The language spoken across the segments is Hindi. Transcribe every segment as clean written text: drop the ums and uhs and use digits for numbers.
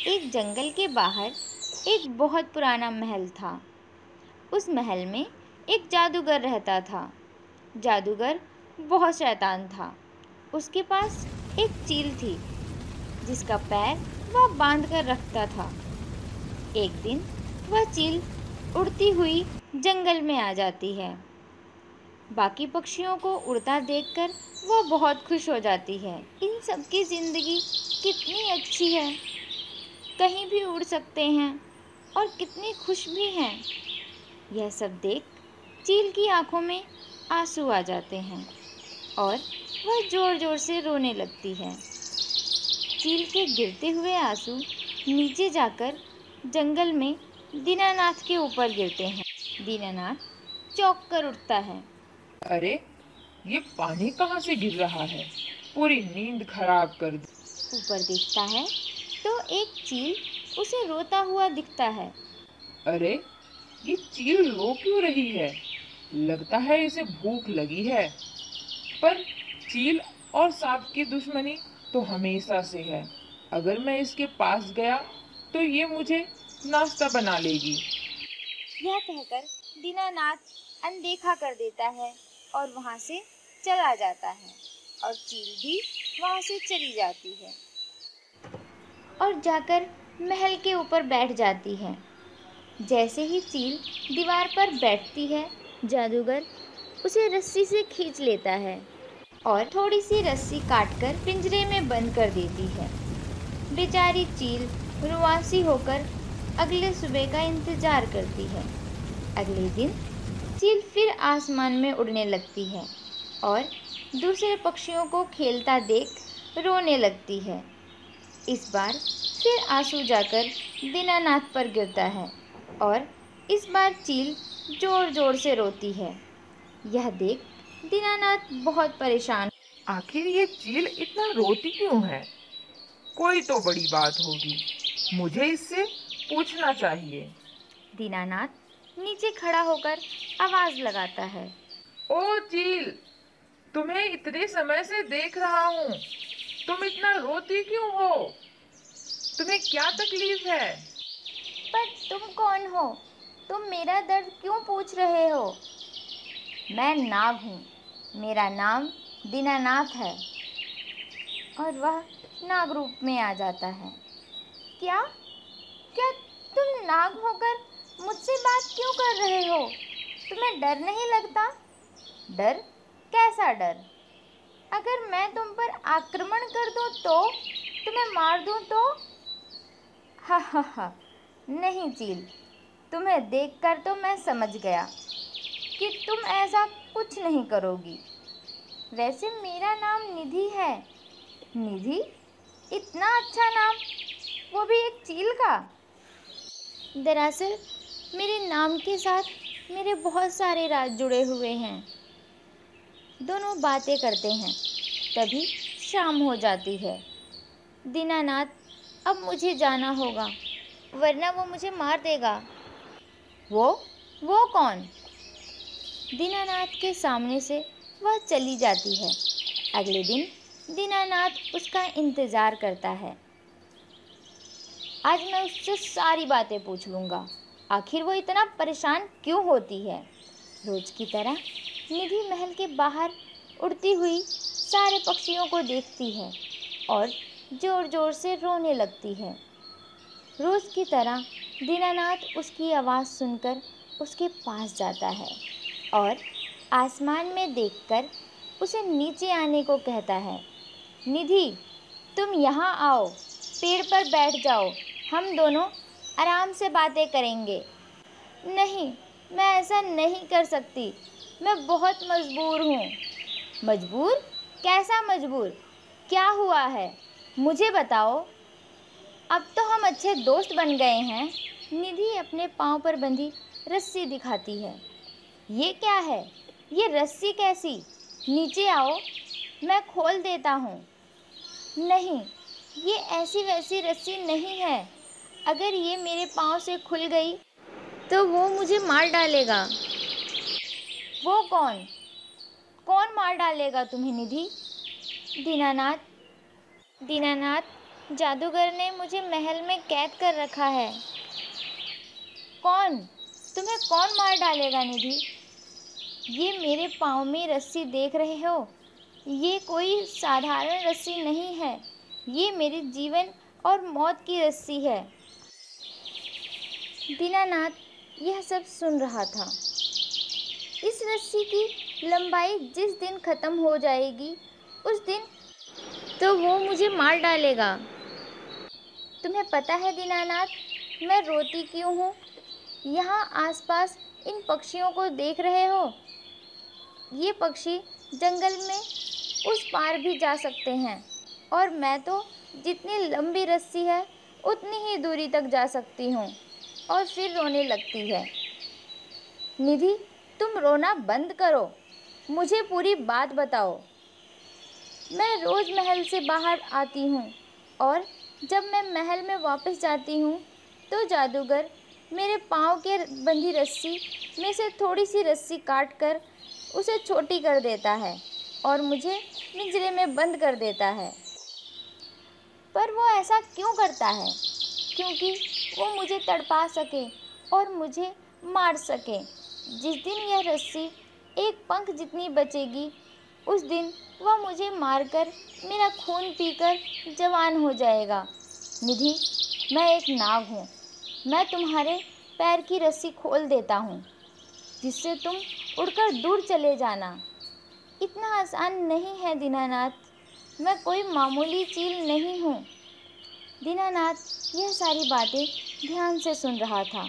एक जंगल के बाहर एक बहुत पुराना महल था। उस महल में एक जादूगर रहता था। जादूगर बहुत शैतान था। उसके पास एक चील थी जिसका पैर वह बांध कर रखता था। एक दिन वह चील उड़ती हुई जंगल में आ जाती है। बाकी पक्षियों को उड़ता देखकर वह बहुत खुश हो जाती है। इन सब की ज़िंदगी कितनी अच्छी है, कहीं भी उड़ सकते हैं और कितनी खुश भी हैं। यह सब देख चील की आंखों में आंसू आ जाते हैं और वह ज़ोर ज़ोर से रोने लगती है। चील के गिरते हुए आंसू नीचे जाकर जंगल में दीनानाथ के ऊपर गिरते हैं। दीनानाथ चौंक कर उठता है। अरे, ये पानी कहाँ से गिर रहा है? पूरी नींद खराब कर दी। ऊपर देखता है तो एक चील उसे रोता हुआ दिखता है। अरे, ये चील रो क्यों रही है? लगता है इसे भूख लगी है। पर चील और सांप की दुश्मनी तो हमेशा से है। अगर मैं इसके पास गया तो ये मुझे नाश्ता बना लेगी। यह कहकर दीनानाथ अनदेखा कर देता है और वहाँ से चला जाता है और चील भी वहाँ से चली जाती है और जाकर महल के ऊपर बैठ जाती है। जैसे ही चील दीवार पर बैठती है, जादूगर उसे रस्सी से खींच लेता है और थोड़ी सी रस्सी काटकर पिंजरे में बंद कर देती है। बेचारी चील रुआंसी होकर अगले सुबह का इंतजार करती है। अगले दिन चील फिर आसमान में उड़ने लगती है और दूसरे पक्षियों को खेलता देख रोने लगती है। इस बार फिर आंसू जाकर दीनानाथ पर गिरता है और इस बार चील जोर जोर से रोती है। यह देख दीनानाथ बहुत परेशान। आखिर ये चील इतना रोती क्यों है? कोई तो बड़ी बात होगी। मुझे इससे पूछना चाहिए। दीनानाथ नीचे खड़ा होकर आवाज लगाता है। ओ चील, तुम्हें इतने समय से देख रहा हूँ। तुम इतना रोती क्यों हो? तुम्हें क्या तकलीफ है? पर तुम कौन हो? तुम मेरा दर्द क्यों पूछ रहे हो? मैं नाग हूँ। मेरा नाम दीनानाथ है। और वह नाग रूप में आ जाता है। क्या क्या तुम नाग होकर मुझसे बात क्यों कर रहे हो? तुम्हें डर नहीं लगता? डर? कैसा डर? अगर मैं तुम पर आक्रमण कर दूं तो? तुम्हें मार दूं तो? हा हा हा। नहीं चील, तुम्हें देखकर तो मैं समझ गया कि तुम ऐसा कुछ नहीं करोगी। वैसे मेरा नाम निधि है। निधि? इतना अच्छा नाम, वो भी एक चील का। दरअसल मेरे नाम के साथ मेरे बहुत सारे राज जुड़े हुए हैं। दोनों बातें करते हैं। तभी शाम हो जाती है। दीनानाथ, अब मुझे जाना होगा, वरना वो मुझे मार देगा। वो कौन? दीनानाथ के सामने से वह चली जाती है। अगले दिन दीनानाथ उसका इंतज़ार करता है। आज मैं उससे सारी बातें पूछ लूँगा, आखिर वो इतना परेशान क्यों होती है। रोज की तरह निधि महल के बाहर उड़ती हुई सारे पक्षियों को देखती है और ज़ोर ज़ोर से रोने लगती है। रोज़ की तरह दीनानाथ उसकी आवाज़ सुनकर उसके पास जाता है और आसमान में देखकर उसे नीचे आने को कहता है। निधि, तुम यहाँ आओ, पेड़ पर बैठ जाओ, हम दोनों आराम से बातें करेंगे। नहीं, मैं ऐसा नहीं कर सकती, मैं बहुत मजबूर हूँ। मजबूर? कैसा मजबूर? क्या हुआ है, मुझे बताओ। अब तो हम अच्छे दोस्त बन गए हैं। निधि अपने पाँव पर बंधी रस्सी दिखाती है। ये क्या है? ये रस्सी कैसी? नीचे आओ, मैं खोल देता हूँ। नहीं, ये ऐसी वैसी रस्सी नहीं है। अगर ये मेरे पाँव से खुल गई तो वो मुझे मार डालेगा। वो कौन? कौन मार डालेगा तुम्हें निधि? दीनानाथ, दीनानाथ, जादूगर ने मुझे महल में कैद कर रखा है। कौन? तुम्हें कौन मार डालेगा निधि? ये मेरे पाँव में रस्सी देख रहे हो? ये कोई साधारण रस्सी नहीं है, ये मेरे जीवन और मौत की रस्सी है। दीनानाथ यह सब सुन रहा था। इस रस्सी की लंबाई जिस दिन ख़त्म हो जाएगी उस दिन तो वो मुझे मार डालेगा। तुम्हें पता है दीनानाथ, मैं रोती क्यों हूँ? यहाँ आसपास इन पक्षियों को देख रहे हो? ये पक्षी जंगल में उस पार भी जा सकते हैं और मैं तो जितनी लंबी रस्सी है उतनी ही दूरी तक जा सकती हूँ और फिर रोने लगती है। निधि, तुम रोना बंद करो, मुझे पूरी बात बताओ। मैं रोज़ महल से बाहर आती हूँ और जब मैं महल में वापस जाती हूँ तो जादूगर मेरे पाँव के बंधी रस्सी में से थोड़ी सी रस्सी काट कर उसे छोटी कर देता है और मुझे पिंजरे में बंद कर देता है। पर वो ऐसा क्यों करता है? क्योंकि वो मुझे तड़पा सके और मुझे मार सके। जिस दिन यह रस्सी एक पंख जितनी बचेगी उस दिन वह मुझे मारकर मेरा खून पीकर जवान हो जाएगा। निधि, मैं एक नाग हूँ। मैं तुम्हारे पैर की रस्सी खोल देता हूँ जिससे तुम उड़कर दूर चले जाना। इतना आसान नहीं है दीनानाथ, मैं कोई मामूली चील नहीं हूँ। दीनानाथ यह सारी बातें ध्यान से सुन रहा था।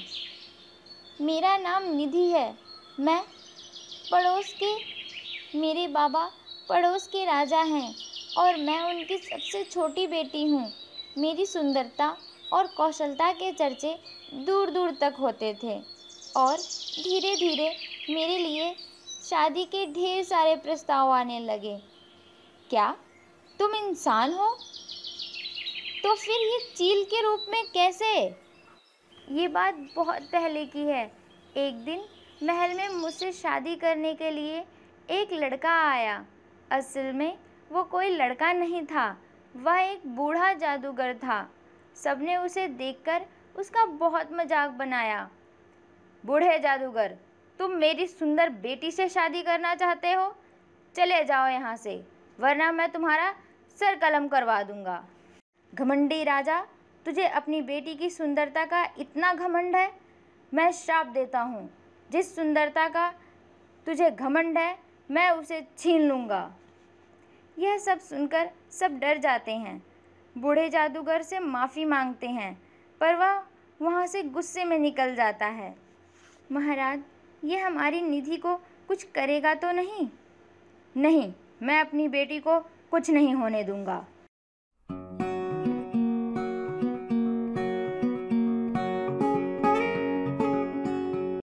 मेरा नाम निधि है। मेरे बाबा पड़ोस के राजा हैं और मैं उनकी सबसे छोटी बेटी हूँ। मेरी सुंदरता और कौशलता के चर्चे दूर दूर तक होते थे और धीरे धीरे मेरे लिए शादी के ढेर सारे प्रस्ताव आने लगे। क्या तुम इंसान हो? तो फिर ये चील के रूप में कैसे? ये बात बहुत पहले की है। एक दिन महल में मुझसे शादी करने के लिए एक लड़का आया। असल में वो कोई लड़का नहीं था, वह एक बूढ़ा जादूगर था। सबने उसे देखकर उसका बहुत मजाक बनाया। बूढ़े जादूगर, तुम मेरी सुंदर बेटी से शादी करना चाहते हो? चले जाओ यहाँ से, वरना मैं तुम्हारा सर कलम करवा दूंगा। घमंडी राजा, तुझे अपनी बेटी की सुंदरता का इतना घमंड है? मैं श्राप देता हूँ, जिस सुंदरता का तुझे घमंड है मैं उसे छीन लूँगा। यह सब सुनकर सब डर जाते हैं। बूढ़े जादूगर से माफ़ी मांगते हैं, पर वह वहाँ से गुस्से में निकल जाता है। महाराज, यह हमारी निधि को कुछ करेगा तो नहीं? नहीं, मैं अपनी बेटी को कुछ नहीं होने दूंगा।